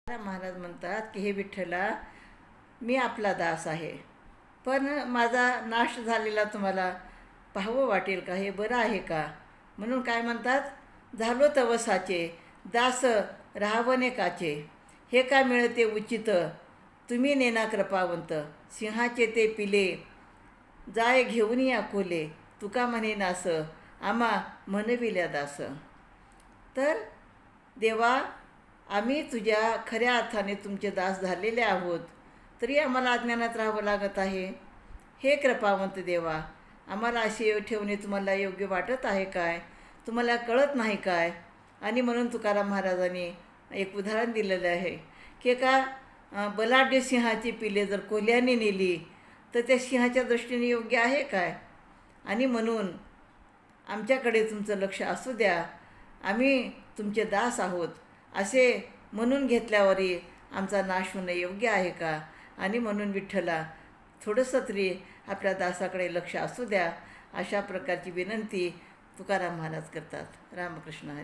महाराज म्हणतात की हे विठ्ठला, मी आपला दास आहे, पण माझा नाश झालेला तुम्हाला पाहावं वाटेल का? हे बरं आहे का? म्हणून काय म्हणतात, झालो तवसाचे दास राहावने काचे, हे का मिळते उचित तुम्ही नेना कृपावंत, सिंहाचे ते पिले जाय घेऊन या कोले, तुका म्हणे नास आम्हा म्हणविल्या दास. तर देवा, आम्ही तुझ्या खऱ्या अर्थाने तुमचे दास झालेले आहोत, तरी आम्हाला अज्ञानात राहावं लागत आहे. हे कृपावंत देवा, आम्हाला असे ठेवणे तुम्हाला योग्य वाटत आहे काय? तुम्हाला कळत नाही काय? आणि म्हणून तुकाराम महाराजांनी एक उदाहरण दिलेलं आहे की एका बलाढ्य सिंहाची पिले जर कोल्ह्याने नेली तर त्या सिंहाच्या दृष्टीने योग्य आहे काय? आणि म्हणून आमच्याकडे तुमचं लक्ष असू द्या, आम्ही तुमचे दास आहोत असे म्हणून घेतल्यावरही आमचा नाश होणं योग्य आहे का? आणि म्हणून विठ्ठला, थोडंसं तरी आपल्या दासाकडे लक्ष असू द्या, अशा प्रकारची विनंती तुकाराम महाराज करतात. रामकृष्ण हरी.